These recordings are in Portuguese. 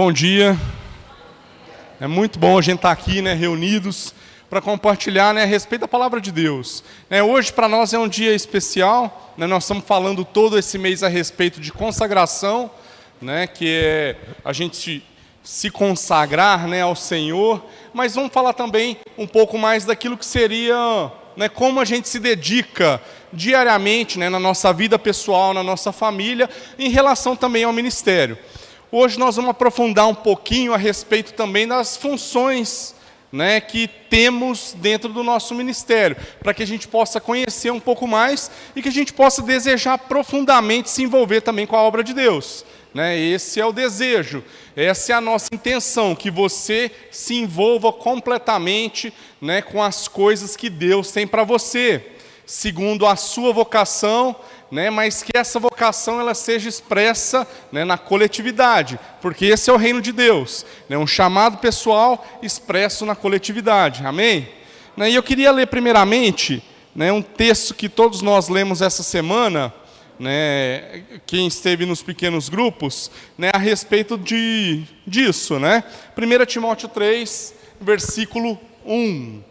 Bom dia. É muito bom a gente estar aqui, reunidos para compartilhar, a respeito da palavra de Deus. Hoje para nós é um dia especial, nós estamos falando todo esse mês a respeito de consagração, que é a gente se consagrar, ao Senhor, mas vamos falar também um pouco mais daquilo que seria, como a gente se dedica diariamente, na nossa vida pessoal, na nossa família, em relação também ao ministério. Hoje nós vamos aprofundar um pouquinho a respeito também das funções, que temos dentro do nosso ministério, para que a gente possa conhecer um pouco mais e que a gente possa desejar profundamente se envolver também com a obra de Deus. Esse é o desejo, essa é a nossa intenção, que você se envolva completamente, com as coisas que Deus tem para você, segundo a sua vocação, mas que essa vocação ela seja expressa, na coletividade, porque esse é o reino de Deus, um chamado pessoal expresso na coletividade, amém? E eu queria ler primeiramente, um texto que todos nós lemos essa semana, quem esteve nos pequenos grupos, a respeito disso, 1 Timóteo 3, versículo 1,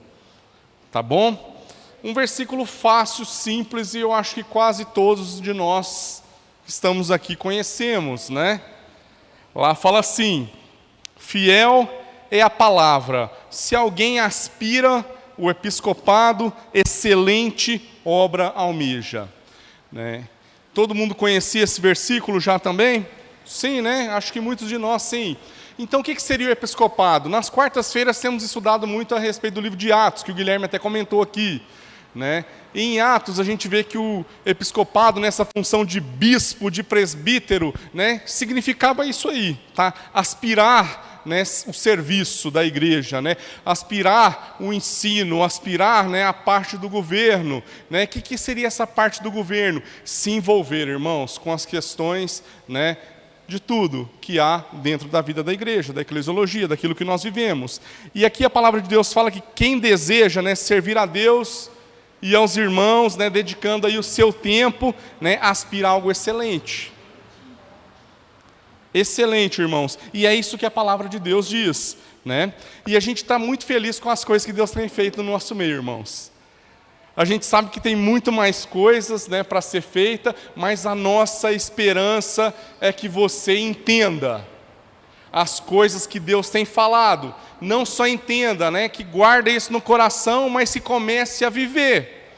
tá bom? Um versículo fácil, simples, e eu acho que quase todos de nós que estamos aqui conhecemos, Lá fala assim: fiel é a palavra, se alguém aspira o episcopado, excelente obra almeja. Todo mundo conhecia esse versículo já também? Sim, Acho que muitos de nós, sim. Então, o que seria o episcopado? Nas quartas-feiras temos estudado muito a respeito do livro de Atos, que o Guilherme até comentou aqui. E em Atos a gente vê que o episcopado, nessa função de bispo, de presbítero, significava isso aí, tá? Aspirar, o serviço da igreja, aspirar o ensino, aspirar, a parte do governo. O que seria essa parte do governo? Se envolver, irmãos, com as questões, de tudo que há dentro da vida da igreja, da eclesiologia, daquilo que nós vivemos. E aqui a palavra de Deus fala que quem deseja, servir a Deus e aos irmãos, dedicando aí o seu tempo, aspirar algo excelente. Excelente, irmãos. E é isso que a palavra de Deus diz, E a gente está muito feliz com as coisas que Deus tem feito no nosso meio, irmãos. A gente sabe que tem muito mais coisas, para ser feita, mas a nossa esperança é que você entenda as coisas que Deus tem falado. Não só entenda, que guarde isso no coração, mas se comece a viver.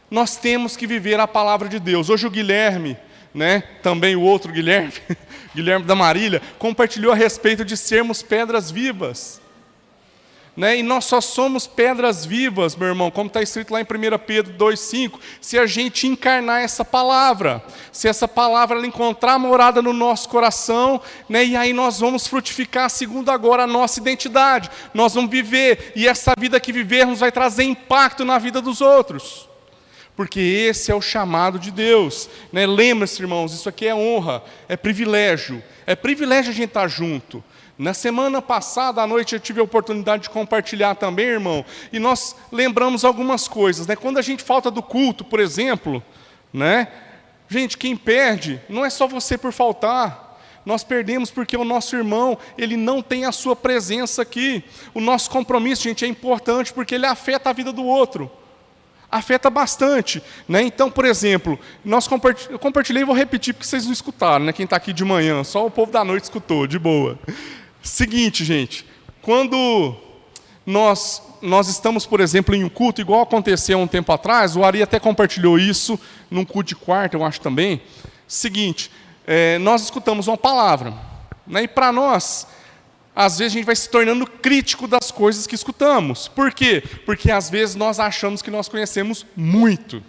Nós temos que viver a palavra de Deus. Hoje o Guilherme, também o outro Guilherme, Guilherme da Marília, compartilhou a respeito de sermos pedras vivas. E nós só somos pedras vivas, meu irmão, como está escrito lá em 1 Pedro 2,5, se a gente encarnar essa palavra, se essa palavra ela encontrar morada no nosso coração, e aí nós vamos frutificar segundo agora a nossa identidade, nós vamos viver, e essa vida que vivermos vai trazer impacto na vida dos outros, porque esse é o chamado de Deus. Lembra-se, irmãos, isso aqui é honra, é privilégio a gente estar junto. Na semana passada, à noite, eu tive a oportunidade de compartilhar também, irmão, e nós lembramos algumas coisas, Quando a gente falta do culto, por exemplo, Gente, quem perde, não é só você por faltar, nós perdemos porque o nosso irmão, ele não tem a sua presença aqui. O nosso compromisso, gente, é importante porque ele afeta a vida do outro. Afeta bastante, Então, por exemplo, eu compartilhei e vou repetir porque vocês não escutaram, Quem está aqui de manhã, só o povo da noite escutou, de boa. Seguinte, gente, quando nós estamos, por exemplo, em um culto, igual aconteceu um tempo atrás, o Ari até compartilhou isso num culto de quarta, eu acho também. Seguinte, nós escutamos uma palavra, e para nós, às vezes a gente vai se tornando crítico das coisas que escutamos. Por quê? Porque às vezes nós achamos que nós conhecemos muito.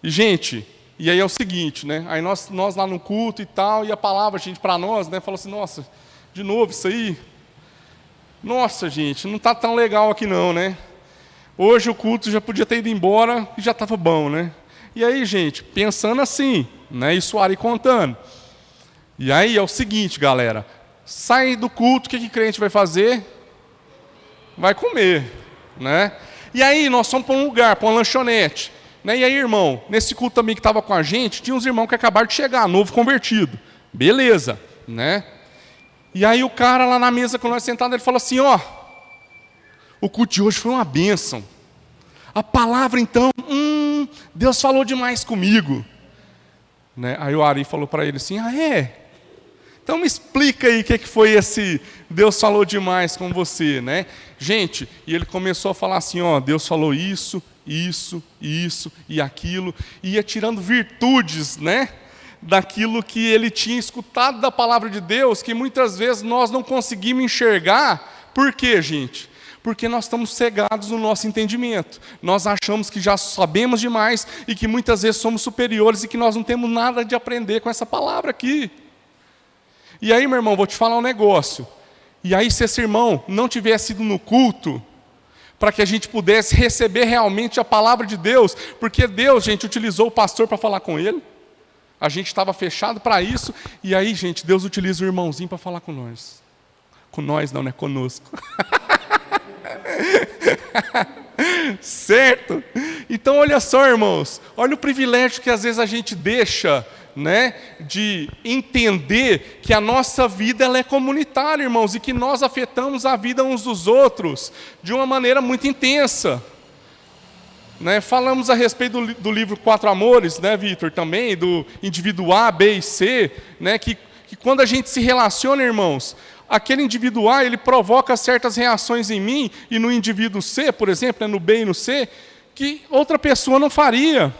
E, gente, e aí é o seguinte, aí nós lá no culto e tal, e a palavra, gente, para nós, falou assim, nossa, de novo isso aí? Nossa, gente, não está tão legal aqui não, Hoje o culto já podia ter ido embora e já estava bom, E aí, gente, pensando assim, isso o Ari contando. E aí é o seguinte, galera, sai do culto, o que crente vai fazer? Vai comer, E aí nós fomos para um lugar, para uma lanchonete. E aí, irmão, nesse culto também que estava com a gente, tinha uns irmãos que acabaram de chegar, novo convertido. Beleza, né? E aí o cara lá na mesa com nós sentado, ele falou assim, ó, o culto de hoje foi uma bênção. A palavra então, Deus falou demais comigo. Né? Aí o Ari falou para ele assim, então me explica aí o que foi esse Deus falou demais com você, né? Gente, e ele começou a falar assim, ó, Deus falou isso e aquilo, e ia tirando virtudes, né? Daquilo que ele tinha escutado da palavra de Deus, que muitas vezes nós não conseguimos enxergar. Por quê, gente? Porque nós estamos cegados no nosso entendimento. Nós achamos que já sabemos demais e que muitas vezes somos superiores e que nós não temos nada de aprender com essa palavra aqui. E aí, meu irmão, vou te falar um negócio. E aí, se esse irmão não tivesse ido no culto, para que a gente pudesse receber realmente a palavra de Deus, porque Deus, gente, utilizou o pastor para falar com ele, a gente estava fechado para isso, e aí, gente, Deus utiliza o irmãozinho para falar com nós. Com nós não, né? Conosco. Certo? Então, olha só, irmãos, olha o privilégio que às vezes a gente deixa, né, de entender que a nossa vida ela é comunitária, irmãos, e que nós afetamos a vida uns dos outros de uma maneira muito intensa. Né? Falamos a respeito do livro Quatro Amores, né, Vitor, também, do indivíduo A, B e C, né, que quando a gente se relaciona, irmãos, aquele indivíduo A, ele provoca certas reações em mim, e no indivíduo C, por exemplo, né, no B e no C, que outra pessoa não faria.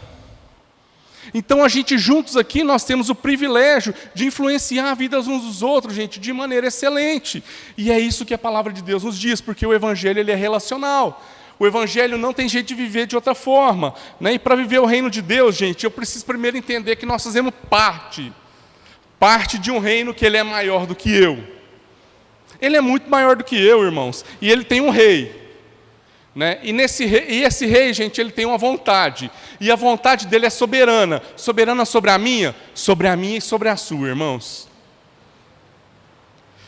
Então, a gente juntos aqui, nós temos o privilégio de influenciar a vida uns dos outros, gente, de maneira excelente. E é isso que a palavra de Deus nos diz, porque o Evangelho ele é relacional. O Evangelho não tem jeito de viver de outra forma. Né? E para viver o reino de Deus, gente, eu preciso primeiro entender que nós fazemos parte de um reino que ele é maior do que eu. Ele é muito maior do que eu, irmãos. E ele tem um rei. Né? E esse rei, gente, ele tem uma vontade. E a vontade dele é soberana. Soberana sobre a minha e sobre a sua, irmãos.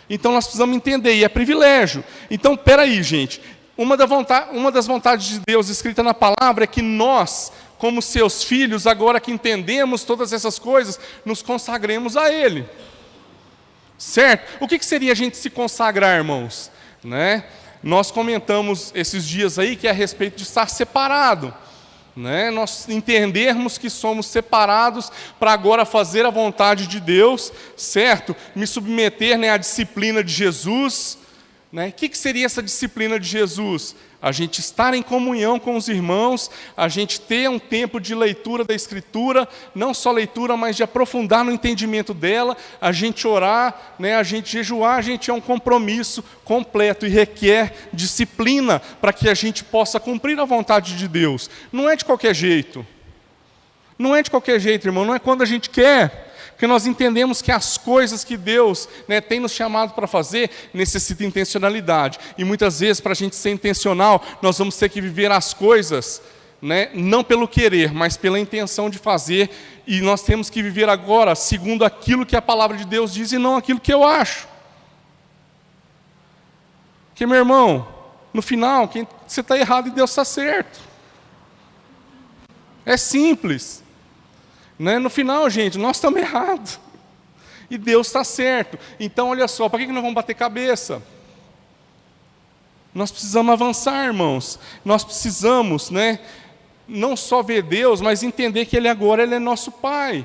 Então nós precisamos entender, e é privilégio. Então, peraí, gente. Uma das vontades de Deus escrita na palavra é que nós, como seus filhos, agora que entendemos todas essas coisas, nos consagremos a Ele. Certo? O que seria a gente se consagrar, irmãos? Né? Nós comentamos esses dias aí que é a respeito de estar separado. Né? Nós entendermos que somos separados para agora fazer a vontade de Deus, certo? Me submeter, né, à disciplina de Jesus. Né? O que seria essa disciplina de Jesus? A gente estar em comunhão com os irmãos, a gente ter um tempo de leitura da Escritura, não só leitura, mas de aprofundar no entendimento dela, a gente orar, né? A gente jejuar, a gente é um compromisso completo e requer disciplina para que a gente possa cumprir a vontade de Deus. Não é de qualquer jeito. Não é de qualquer jeito, irmão, não é quando a gente quer. Porque nós entendemos que as coisas que Deus, né, tem nos chamado para fazer, necessitam intencionalidade. E muitas vezes, para a gente ser intencional, nós vamos ter que viver as coisas, né, não pelo querer, mas pela intenção de fazer. E nós temos que viver agora segundo aquilo que a palavra de Deus diz e não aquilo que eu acho. Porque, meu irmão, no final, você está errado e Deus está certo. É simples. Né? No final, gente, nós estamos errados. E Deus está certo. Então, olha só, para que nós vamos bater cabeça? Nós precisamos avançar, irmãos. Nós precisamos, né, não só ver Deus, mas entender que Ele agora é nosso Pai.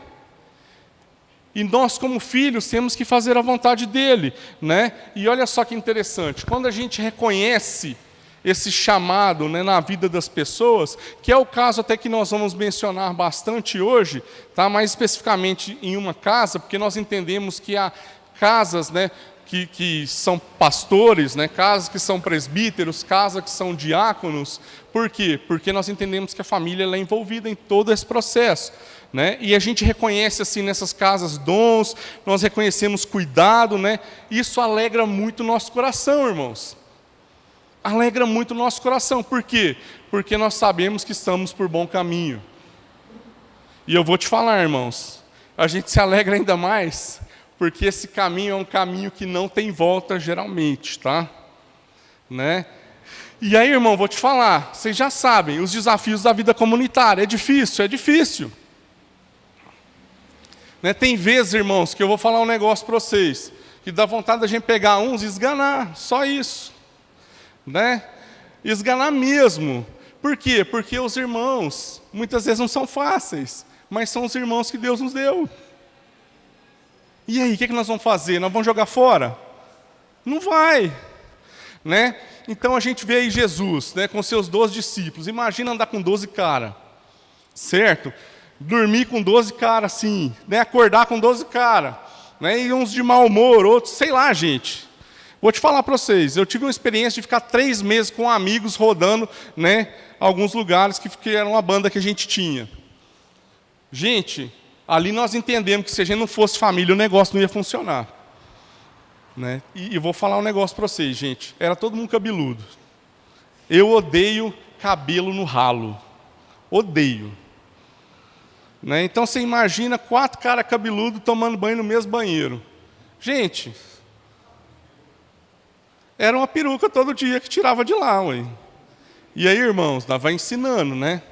E nós, como filhos, temos que fazer a vontade dEle. Né? E olha só que interessante. Quando a gente reconhece esse chamado, né, na vida das pessoas, que é o caso até que nós vamos mencionar bastante hoje, tá? Mais especificamente em uma casa, porque nós entendemos que há casas, né, que são pastores, né, casas que são presbíteros, casas que são diáconos. Por quê? Porque nós entendemos que a família ela é envolvida em todo esse processo. Né? E a gente reconhece assim nessas casas dons, nós reconhecemos cuidado, né? Isso alegra muito o nosso coração, irmãos. Alegra muito o nosso coração. Por quê? Porque nós sabemos que estamos por bom caminho. E eu vou te falar, irmãos, a gente se alegra ainda mais, porque esse caminho é um caminho que não tem volta geralmente, tá? Né? E aí, irmão, vou te falar, vocês já sabem, os desafios da vida comunitária. É difícil, é difícil. Né? Tem vezes, irmãos, que eu vou falar um negócio para vocês, que dá vontade da gente pegar uns e esganar, só isso. Né? Esganar mesmo. Por quê? Porque os irmãos, muitas vezes não são fáceis, mas são os irmãos que Deus nos deu. E aí, o que nós vamos fazer? Nós vamos jogar fora? Não vai. Né? Então a gente vê aí Jesus, né, com seus 12 discípulos. Imagina andar com 12 caras, certo? Dormir com 12 caras assim, né? Acordar com 12 caras, né? E uns de mau humor, outros, sei lá, gente. Vou te falar para vocês, eu tive uma experiência de ficar 3 meses com amigos rodando, né, alguns lugares que era uma banda que a gente tinha. Gente, ali nós entendemos que se a gente não fosse família, o negócio não ia funcionar. Né? E vou falar um negócio para vocês, gente. Era todo mundo cabeludo. Eu odeio cabelo no ralo. Odeio. Né? Então você imagina 4 caras cabeludos tomando banho no mesmo banheiro. Gente, era uma peruca todo dia que tirava de lá. Ué. E aí, irmãos, nós vai ensinando, né?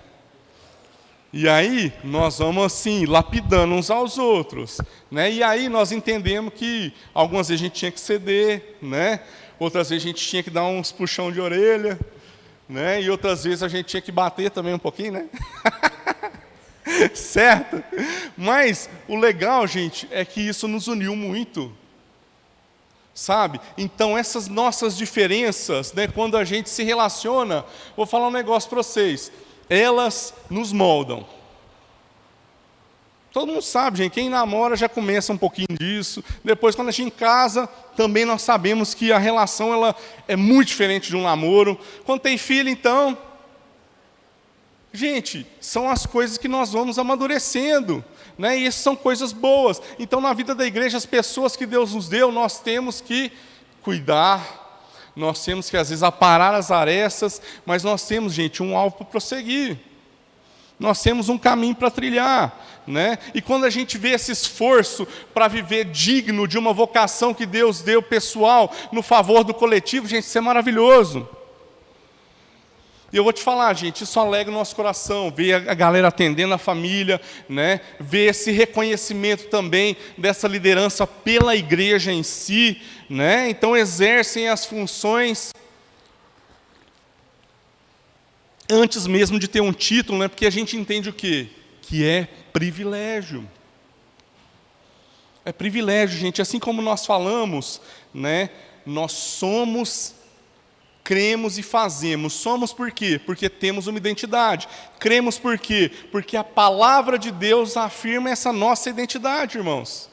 E aí, nós vamos assim, lapidando uns aos outros. Né? E aí, nós entendemos que algumas vezes a gente tinha que ceder, né? Outras vezes a gente tinha que dar uns puxão de orelha, né? E outras vezes a gente tinha que bater também um pouquinho, né? Certo? Mas o legal, gente, é que isso nos uniu muito. Sabe? Então, essas nossas diferenças, né, quando a gente se relaciona, vou falar um negócio para vocês. Elas nos moldam. Todo mundo sabe, gente, quem namora já começa um pouquinho disso. Depois, quando a gente em casa, também nós sabemos que a relação ela é muito diferente de um namoro. Quando tem filho, então, gente, são as coisas que nós vamos amadurecendo, né? E essas são coisas boas. Então, na vida da igreja, as pessoas que Deus nos deu, nós temos que cuidar. Nós temos que, às vezes, aparar as arestas, mas nós temos, gente, um alvo para prosseguir. Nós temos um caminho para trilhar. Né? E quando a gente vê esse esforço para viver digno de uma vocação que Deus deu pessoal, no favor do coletivo, gente, isso é maravilhoso. E eu vou te falar, gente, isso alegra o nosso coração, ver a galera atendendo a família, né? Ver esse reconhecimento também dessa liderança pela igreja em si, né? Então exercem as funções antes mesmo de ter um título, né? Porque a gente entende o quê? Que é privilégio. É privilégio, gente, assim como nós falamos, né? Nós somos, cremos e fazemos. Somos por quê? Porque temos uma identidade. Cremos por quê? Porque a palavra de Deus afirma essa nossa identidade, irmãos.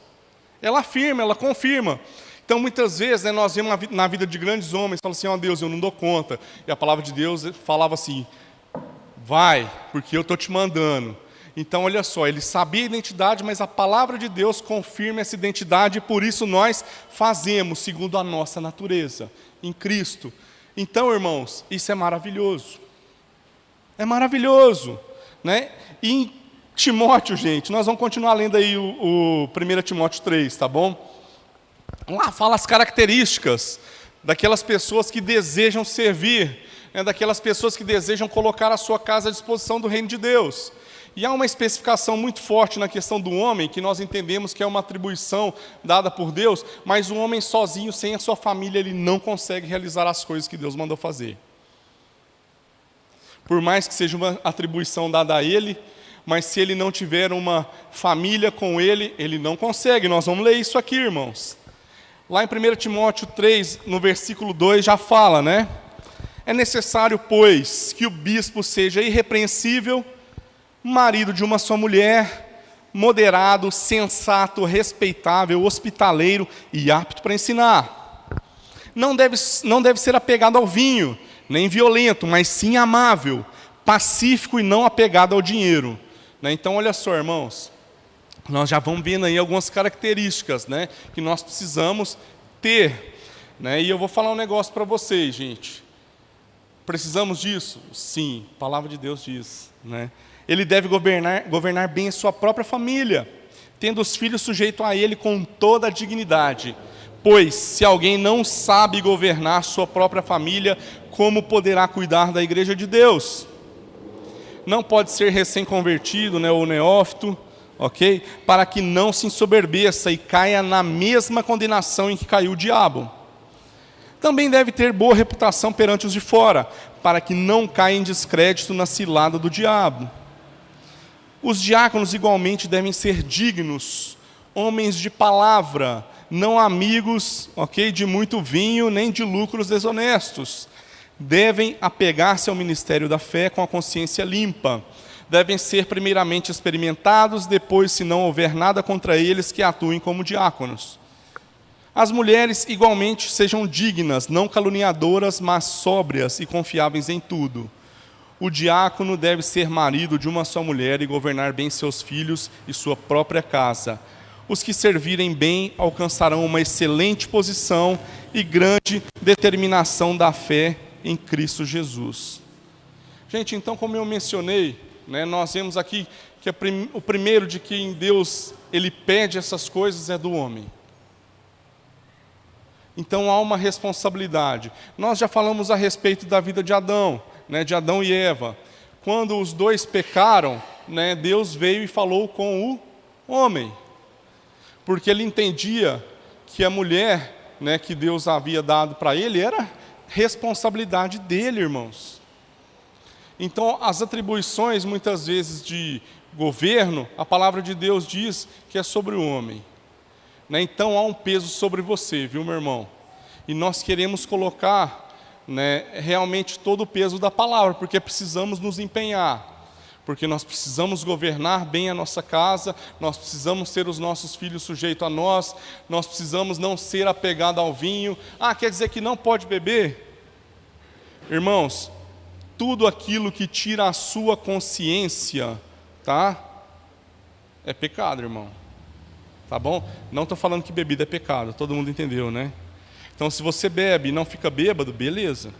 Ela afirma, ela confirma. Então, muitas vezes, né, nós vemos na vida de grandes homens, falam assim, ó Deus, eu não dou conta. E a palavra de Deus falava assim, vai, porque eu estou te mandando. Então, olha só, ele sabia a identidade, mas a palavra de Deus confirma essa identidade, e por isso nós fazemos segundo a nossa natureza, em Cristo. Então, irmãos, isso é maravilhoso. É maravilhoso. Né? E em Timóteo, gente, nós vamos continuar lendo aí o 1 Timóteo 3, tá bom? Lá fala as características daquelas pessoas que desejam servir, né? Daquelas pessoas que desejam colocar a sua casa à disposição do reino de Deus. E há uma especificação muito forte na questão do homem, que nós entendemos que é uma atribuição dada por Deus, mas o homem sozinho, sem a sua família, ele não consegue realizar as coisas que Deus mandou fazer. Por mais que seja uma atribuição dada a ele, mas se ele não tiver uma família com ele, ele não consegue. Nós vamos ler isso aqui, irmãos. Lá em 1 Timóteo 3, no versículo 2, já fala, né? É necessário, pois, que o bispo seja irrepreensível, marido de uma só mulher, moderado, sensato, respeitável, hospitaleiro e apto para ensinar. Não deve ser apegado ao vinho, nem violento, mas sim amável, pacífico e não apegado ao dinheiro. Né? Então, olha só, irmãos, nós já vamos vendo aí algumas características, né, que nós precisamos ter. Né? E eu vou falar um negócio para vocês, gente. Precisamos disso? Sim, a palavra de Deus diz, né? Ele deve governar bem a sua própria família, tendo os filhos sujeitos a ele com toda a dignidade. Pois, se alguém não sabe governar sua própria família, como poderá cuidar da igreja de Deus? Não pode ser recém-convertido, né, ou neófito, ok? Para que não se ensoberbeça e caia na mesma condenação em que caiu o diabo. Também deve ter boa reputação perante os de fora, para que não caia em descrédito na cilada do diabo. Os diáconos igualmente devem ser dignos, homens de palavra, não amigos, ok, de muito vinho, nem de lucros desonestos. Devem apegar-se ao ministério da fé com a consciência limpa. Devem ser primeiramente experimentados, depois, se não houver nada contra eles, que atuem como diáconos. As mulheres, igualmente, sejam dignas, não caluniadoras, mas sóbrias e confiáveis em tudo. O diácono deve ser marido de uma só mulher e governar bem seus filhos e sua própria casa. Os que servirem bem alcançarão uma excelente posição e grande determinação da fé em Cristo Jesus. Gente, então, como eu mencionei, né, nós vemos aqui que o primeiro de que em Deus Ele pede essas coisas é do homem. Então há uma responsabilidade. Nós já falamos a respeito da vida de Adão, né, de Adão e Eva. Quando os dois pecaram, né, Deus veio e falou com o homem. Porque ele entendia que a mulher, né, que Deus havia dado para ele era responsabilidade dele, irmãos. Então as atribuições muitas vezes de governo, a palavra de Deus diz que é sobre o homem. Né? Então há um peso sobre você, viu, meu irmão? E nós queremos colocar, né, realmente todo o peso da palavra, porque precisamos nos empenhar, porque nós precisamos governar bem a nossa casa, nós precisamos ter os nossos filhos sujeitos a nós, nós precisamos não ser apegados ao vinho. Ah, quer dizer que não pode beber? Irmãos, tudo aquilo que tira a sua consciência, tá? É pecado, irmão. Tá bom? Não estou falando que bebida é pecado, todo mundo entendeu, né? Então, se você bebe e não fica bêbado, beleza.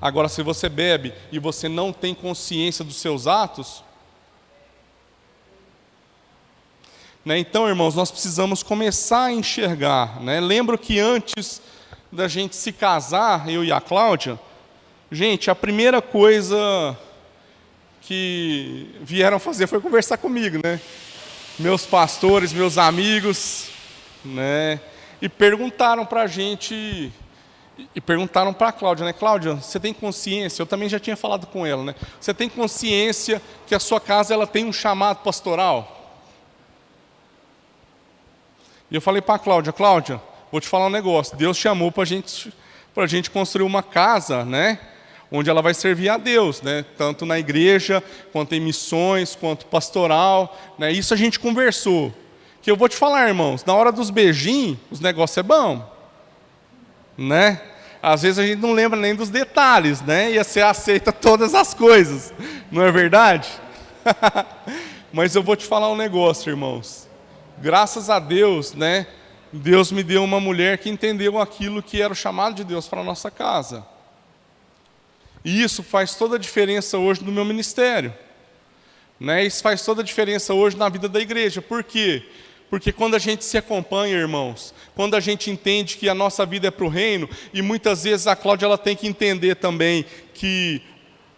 Agora, se você bebe e você não tem consciência dos seus atos, né? Então, irmãos, nós precisamos começar a enxergar, né? Lembro que antes da gente se casar, eu e a Cláudia, gente, a primeira coisa que vieram fazer foi conversar comigo, né? Meus pastores, meus amigos, né? E perguntaram para a gente, e perguntaram para a Cláudia, né? Cláudia, você tem consciência? Eu também já tinha falado com ela, né? Você tem consciência que a sua casa ela tem um chamado pastoral? E eu falei para a Cláudia, Cláudia, vou te falar um negócio. Deus chamou para a gente construir uma casa, né? Onde ela vai servir a Deus, né? Tanto na igreja, quanto em missões, quanto pastoral, né? Isso a gente conversou. Que eu vou te falar, irmãos, na hora dos beijinhos, os negócios é bom, né? Às vezes a gente não lembra nem dos detalhes, né? E você aceita todas as coisas, não é verdade? Mas eu vou te falar um negócio, irmãos. Graças a Deus, né? Deus me deu uma mulher que entendeu aquilo que era o chamado de Deus para a nossa casa. E isso faz toda a diferença hoje no meu ministério, né? Isso faz toda a diferença hoje na vida da igreja. Por quê? Porque quando a gente se acompanha, irmãos, quando a gente entende que a nossa vida é para o reino, e muitas vezes a Cláudia ela tem que entender também que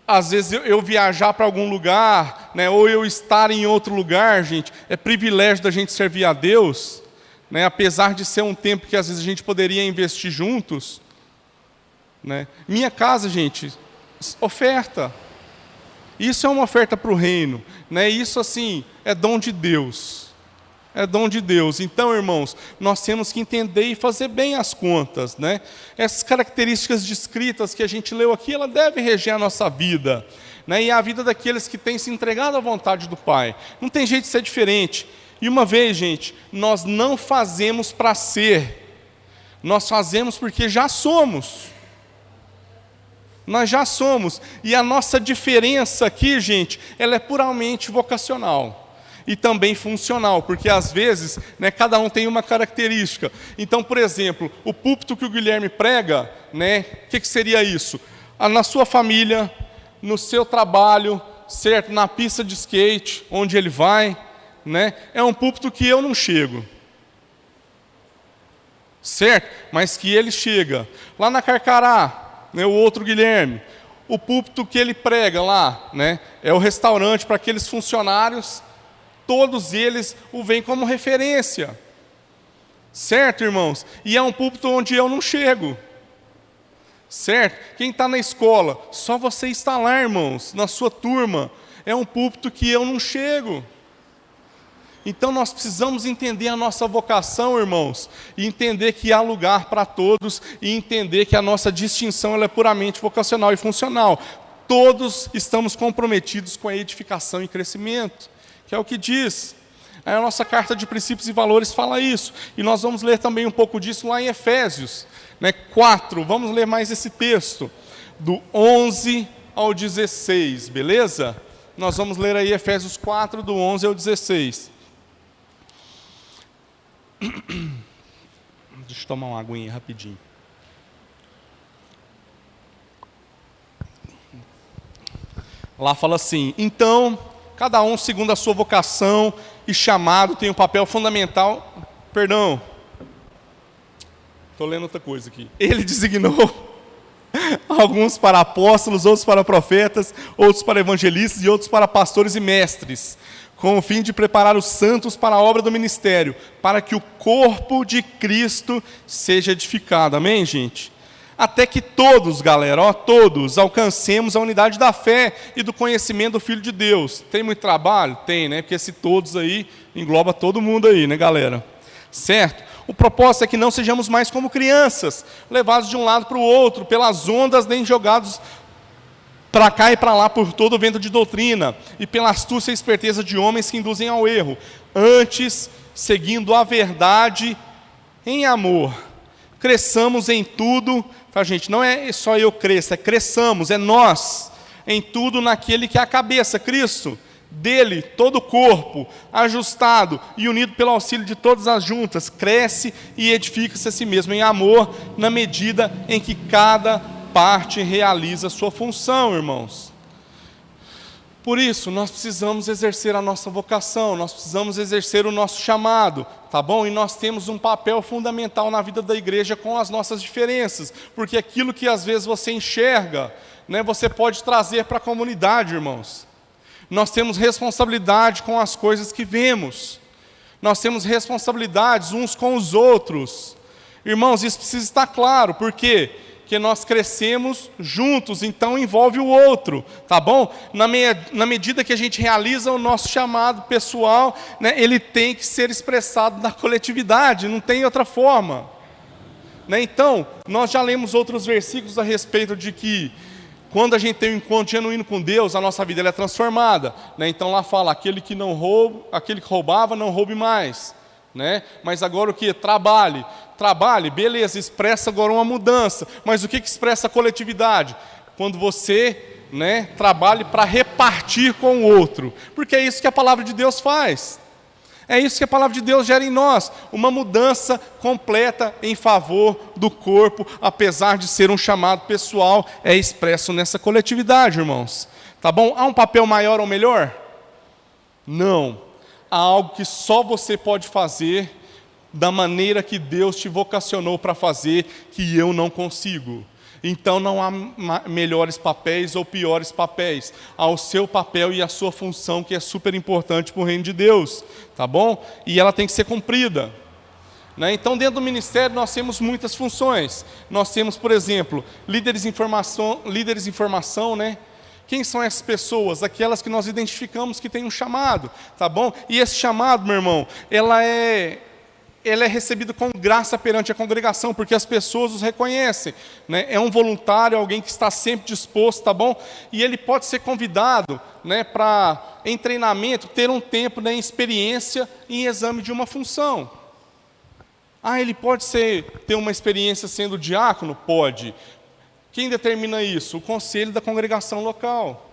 às vezes eu viajar para algum lugar, né, ou eu estar em outro lugar, gente, é privilégio da gente servir a Deus, né, apesar de ser um tempo que às vezes a gente poderia investir juntos, né? Minha casa, gente, oferta. Isso é uma oferta para o reino, né? Isso assim é dom de Deus. É dom de Deus. Então, irmãos, nós temos que entender e fazer bem as contas, né? Essas características descritas que a gente leu aqui, ela deve reger a nossa vida, né? E a vida daqueles que têm se entregado à vontade do Pai. Não tem jeito de ser diferente. E uma vez, gente, nós não fazemos para ser, nós fazemos porque já somos. Nós já somos. E a nossa diferença aqui, gente, ela é puramente vocacional. E também funcional, porque às vezes, né, cada um tem uma característica. Então, por exemplo, o púlpito que o Guilherme prega, né, o que seria isso? Na sua família, no seu trabalho, certo? Na pista de skate, onde ele vai, né, é um púlpito que eu não chego. Certo? Mas que ele chega. Lá na Carcará, né, o outro Guilherme, o púlpito que ele prega lá, né, é o restaurante para aqueles funcionários, todos eles o veem como referência. Certo, irmãos? E é um púlpito onde eu não chego. Certo? Quem está na escola, só você está lá, irmãos, na sua turma. É um púlpito que eu não chego. Então nós precisamos entender a nossa vocação, irmãos, e entender que há lugar para todos, e entender que a nossa distinção ela é puramente vocacional e funcional. Todos estamos comprometidos com a edificação e crescimento, que é o que diz. A nossa carta de princípios e valores fala isso, e nós vamos ler também um pouco disso lá em Efésios, 4, vamos ler mais esse texto, do 11 ao 16, beleza? Nós vamos ler aí Efésios 4, do 11 ao 16. Deixa eu tomar uma aguinha rapidinho. Lá fala assim: então, cada um segundo a sua vocação e chamado tem um papel fundamental. Perdão, estou lendo outra coisa aqui. Ele designou alguns para apóstolos, outros para profetas, outros para evangelistas e outros para pastores e mestres, com o fim de preparar os santos para a obra do ministério, para que o corpo de Cristo seja edificado. Amém, gente? Até que todos, galera, todos alcancemos a unidade da fé e do conhecimento do Filho de Deus. Tem muito trabalho? Tem, né? Porque esse todos aí engloba todo mundo aí, né, galera? Certo? O propósito é que não sejamos mais como crianças, levados de um lado para o outro, pelas ondas, nem jogados para cá e para lá por todo o vento de doutrina, e pela astúcia e esperteza de homens que induzem ao erro. Antes, seguindo a verdade em amor, cresçamos em tudo, tá, gente? Não é só eu cresça, é cresçamos, é nós, em tudo naquele que é a cabeça, Cristo. Dele, todo o corpo, ajustado e unido pelo auxílio de todas as juntas, cresce e edifica-se a si mesmo em amor, na medida em que cada parte realiza a sua função, irmãos. Por isso, nós precisamos exercer a nossa vocação, nós precisamos exercer o nosso chamado, tá bom? E nós temos um papel fundamental na vida da igreja com as nossas diferenças, porque aquilo que às vezes você enxerga, né, você pode trazer para a comunidade, irmãos. Nós temos responsabilidade com as coisas que vemos. Nós temos responsabilidades uns com os outros. Irmãos, isso precisa estar claro. Por quê? Porque nós crescemos juntos, então envolve o outro, tá bom? Na medida que a gente realiza o nosso chamado pessoal, né, ele tem que ser expressado na coletividade, não tem outra forma. Né? Então, nós já lemos outros versículos a respeito de que quando a gente tem um encontro genuíno com Deus, a nossa vida ela é transformada. Né? Então lá fala, aquele que roubava, não roube mais. Né? Mas agora o que? Trabalhe. Trabalhe, beleza, expressa agora uma mudança. Mas o que expressa a coletividade? Quando você, né, trabalhe para repartir com o outro. Porque é isso que a palavra de Deus faz. É isso que a palavra de Deus gera em nós, uma mudança completa em favor do corpo, apesar de ser um chamado pessoal, é expresso nessa coletividade, irmãos. Tá bom? Há um papel maior ou melhor? Não. Há algo que só você pode fazer da maneira que Deus te vocacionou para fazer, que eu não consigo. Então não há melhores papéis ou piores papéis. Há o seu papel e a sua função, que é super importante para o reino de Deus, tá bom? E ela tem que ser cumprida. Né? Então dentro do ministério nós temos muitas funções. Nós temos, por exemplo, líderes de informação, né? Quem são essas pessoas? Aquelas que nós identificamos que têm um chamado, tá bom? E esse chamado, meu irmão, ela é recebido com graça perante a congregação, porque as pessoas os reconhecem. Né? É um voluntário, alguém que está sempre disposto, tá bom? E ele pode ser convidado, né, para, em treinamento, ter um tempo, né, em experiência em exame de uma função. Ele pode ter uma experiência sendo diácono? Pode. Quem determina isso? O conselho da congregação local.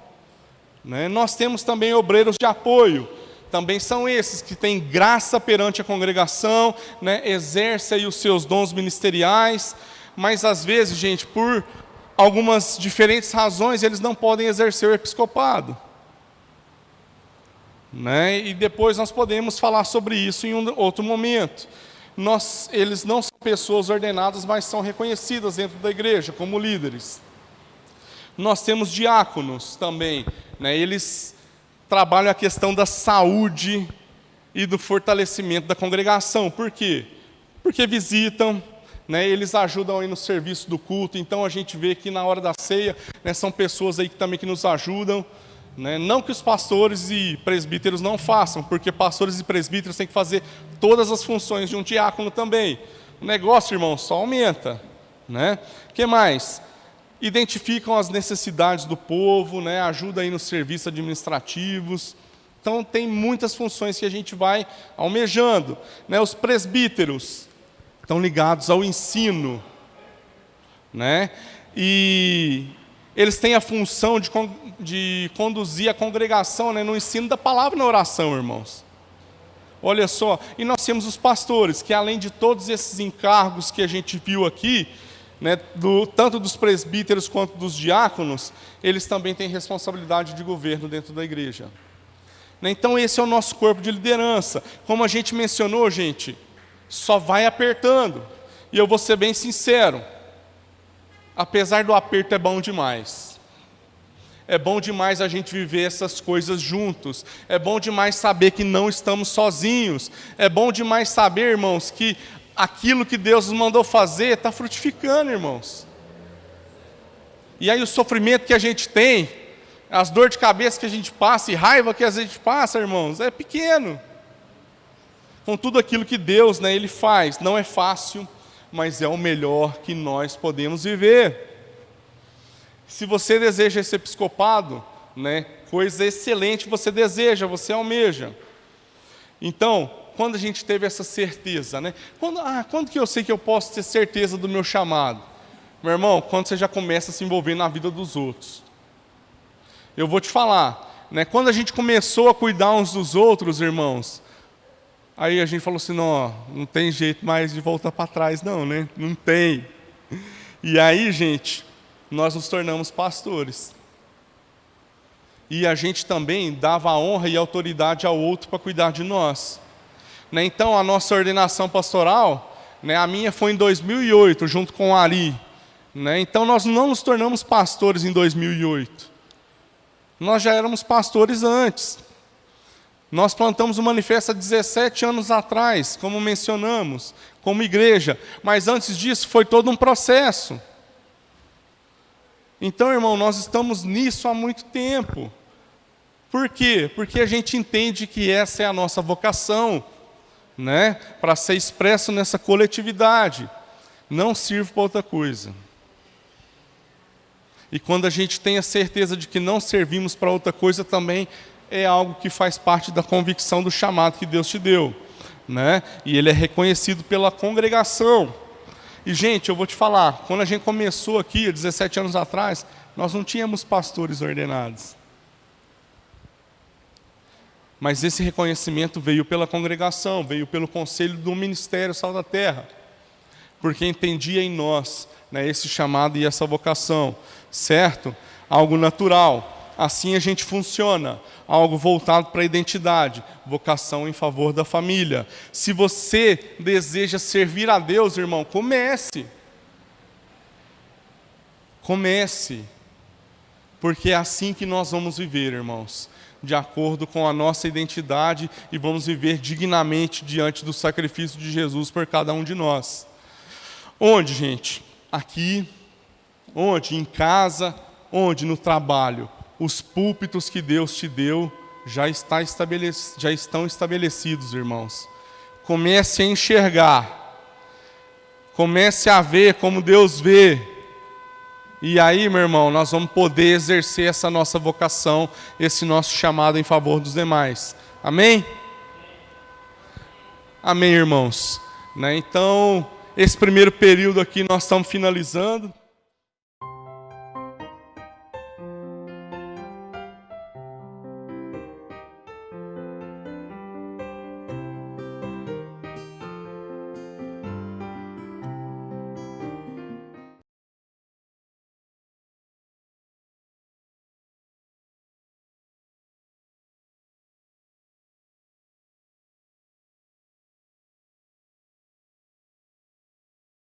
Né? Nós temos também obreiros de apoio. Também são esses que têm graça perante a congregação, né, exercem aí os seus dons ministeriais, mas às vezes, gente, por algumas diferentes razões, eles não podem exercer o episcopado. Né? E depois nós podemos falar sobre isso em um outro momento. Eles não são pessoas ordenadas, mas são reconhecidas dentro da igreja como líderes. Nós temos diáconos também, né? Eles trabalham a questão da saúde e do fortalecimento da congregação. Por quê? Porque visitam, né, eles ajudam aí no serviço do culto. Então a gente vê que na hora da ceia, né, são pessoas aí que também que nos ajudam, né? Não que os pastores e presbíteros não façam, porque pastores e presbíteros têm que fazer todas as funções de um diácono também. O negócio, irmão, só aumenta, né? O que mais? Identificam as necessidades do povo, né? Ajuda aí nos serviços administrativos. Então tem muitas funções que a gente vai almejando, né? Os presbíteros estão ligados ao ensino, né? E eles têm a função de conduzir a congregação, né, no ensino da palavra e na oração, irmãos. Olha só, e nós temos os pastores, que além de todos esses encargos que a gente viu aqui, né, tanto dos presbíteros quanto dos diáconos, eles também têm responsabilidade de governo dentro da igreja. Então esse é o nosso corpo de liderança. Como a gente mencionou, gente, só vai apertando. E eu vou ser bem sincero, apesar do aperto é bom demais. É bom demais a gente viver essas coisas juntos. É bom demais saber que não estamos sozinhos. É bom demais saber, irmãos, que aquilo que Deus nos mandou fazer está frutificando, irmãos. E aí o sofrimento que a gente tem, as dores de cabeça que a gente passa e raiva que a gente passa, irmãos, é pequeno. Com tudo aquilo que Deus, né, Ele faz. Não é fácil, mas é o melhor que nós podemos viver. Se você deseja esse episcopado, né, coisa excelente você deseja, você almeja. Então, quando a gente teve essa certeza, né, quando que eu sei que eu posso ter certeza do meu chamado? Meu irmão, quando você já começa a se envolver na vida dos outros. Eu vou te falar, né, quando a gente começou a cuidar uns dos outros, irmãos, aí a gente falou assim, não tem jeito mais de voltar para trás não, né? Não tem. E aí, gente, nós nos tornamos pastores. E a gente também dava a honra e autoridade ao outro para cuidar de nós. Né? Então, a nossa ordenação pastoral, né, a minha foi em 2008, junto com o Ari. Né? Então, nós não nos tornamos pastores em 2008. Nós já éramos pastores antes. Nós plantamos o manifesto há 17 anos atrás, como mencionamos, como igreja. Mas antes disso, foi todo um processo. Então, irmão, nós estamos nisso há muito tempo. Por quê? Porque a gente entende que essa é a nossa vocação, né? Para ser expresso nessa coletividade. Não sirvo para outra coisa. E quando a gente tem a certeza de que não servimos para outra coisa também, é algo que faz parte da convicção do chamado que Deus te deu, né? E ele é reconhecido pela congregação. E, gente, eu vou te falar, quando a gente começou aqui, 17 anos atrás, nós não tínhamos pastores ordenados. Mas esse reconhecimento veio pela congregação, veio pelo conselho do Ministério Sal da Terra, porque entendia em nós, né, esse chamado e essa vocação, certo? Algo natural. Assim a gente funciona, algo voltado para a identidade, vocação em favor da família. Se você deseja servir a Deus, irmão, comece. Comece. Porque é assim que nós vamos viver, irmãos, de acordo com a nossa identidade e vamos viver dignamente diante do sacrifício de Jesus por cada um de nós. Onde, gente? Aqui. Onde? Em casa. Onde? No trabalho. Os púlpitos que Deus te deu já estão estabelecidos, irmãos. Comece a enxergar. Comece a ver como Deus vê. E aí, meu irmão, nós vamos poder exercer essa nossa vocação, esse nosso chamado em favor dos demais. Amém? Amém, irmãos. Né? Então, esse primeiro período aqui nós estamos finalizando.